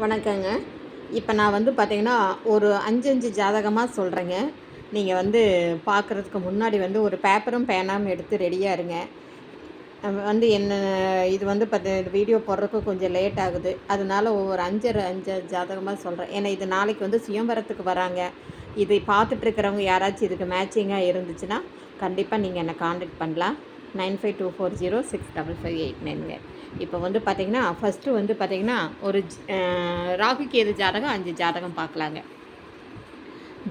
வணக்கங்க. இப்போ நான் வந்து பார்த்தீங்கன்னா, ஒரு 5 ஜாதகமா சொல்றேங்க. நீங்க வந்து பார்க்குறதுக்கு முன்னாடி வந்து ஒரு பேப்பரும், பேனாவும் எடுத்து ரெடியா இருங்க. என்ன இது வந்து வீடியோ போடுறதுக்கு கொஞ்சம் லேட் ஆகுது. அதனால ஒவ்வொரு 5 ஜாதகமா சொல்றேன். ஏன்னா, இது நாளைக்கு வந்து சுயம்வரத்துக்கு வராங்க. இதை பார்த்துட்டு இருக்கிறவங்க யாராச்சும் இதுக்கு மேட்சிங்கா இருந்துச்சுன்னா, கண்டிப்பா நீங்க என்ன கான்டாக்ட் பண்ணலாம். 9524065589ங்க. இப்போ வந்து பார்த்தீங்கன்னா, ஃபஸ்ட்டு வந்து பார்த்தீங்கன்னா, ஒரு ராகு கேது ஜாதகம் 5 ஜாதகம் பார்க்கலாங்க.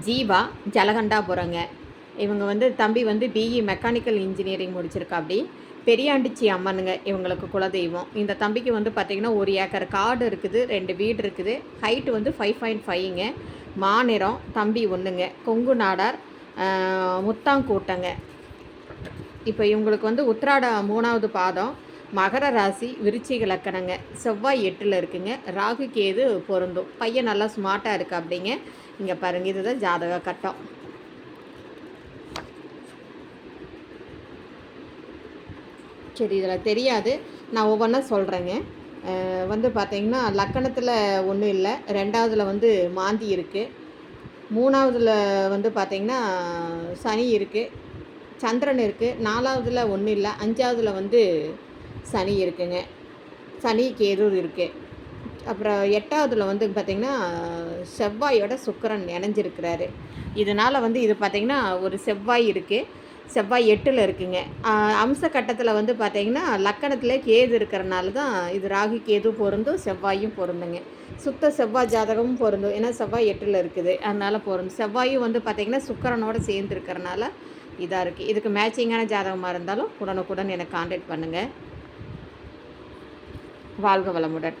ஜீவா ஜலகண்டாபுரங்க. இவங்க வந்து தம்பி வந்து பிஇ மெக்கானிக்கல் இன்ஜினியரிங் முடிச்சிருக்காப்படி. பெரியாண்டிச்சி அம்மனுங்க இவங்களுக்கு குலதெய்வம். இந்த தம்பிக்கு வந்து பார்த்திங்கன்னா 1 ஏக்கர் காடு இருக்குது, 2 வீடு இருக்குது. ஹைட்டு வந்து 5.5ங்க. மாநிறம் தம்பி ஒன்றுங்க. கொங்கு நாடார், முத்தாங்கூட்டங்க. இப்போ இவங்களுக்கு வந்து உத்திராட 3வது பாதம், மகர ராசி, விருச்சிக லக்கணங்க. செவ்வாய் 8ல் இருக்குங்க. ராகு கேது பொருந்தும். பையன் நல்லா ஸ்மார்ட்டாக இருக்கா அப்படிங்க. இங்கே பாருங்கள், இதுதான் ஜாதக கட்டம். சரி, இதில் தெரியாது, நான் ஒவ்வொன்றா சொல்கிறேங்க. வந்து பார்த்திங்கன்னா லக்கணத்தில் ஒன்றும் இல்லை, 2வதுல வந்து மாந்தி இருக்குது, 3வதுல வந்து பார்த்திங்கன்னா சனி இருக்குது, சந்திரன் இருக்குது, 4வதுல ஒன்றும் இல்லை, 5வதுல வந்து சனி இருக்குங்க, சனி கேது இருக்குது. அப்புறம் 8வதுல வந்து பார்த்திங்கன்னா செவ்வாயோட சுக்கிரன் இணைஞ்சிருக்கிறாரு. இதனால் வந்து இது பார்த்திங்கன்னா ஒரு செவ்வாய் இருக்குது, செவ்வாய் 8ல் இருக்குங்க. அம்ச கட்டத்தில் வந்து பார்த்திங்கன்னா லக்கணத்தில் கேது இருக்கிறனால தான் இது ராகு கேது பொருந்தும், செவ்வாயும் பொருந்துங்க. சுத்த செவ்வாய் ஜாதகமும் பொருந்தும், ஏன்னா செவ்வாய் 8ல் இருக்குது, அதனால் பொருந்தும். செவ்வாயும் வந்து பார்த்திங்கன்னா சுக்கிரனோட சேர்ந்து இருக்கிறனால இதாக இருக்குது. இதுக்கு மேட்சிங்கான ஜாதகமாக இருந்தாலும் உடனுக்குடன் எனக்கு கான்டாக்ட் பண்ணுங்கள். வாழ்க வளமுடன்.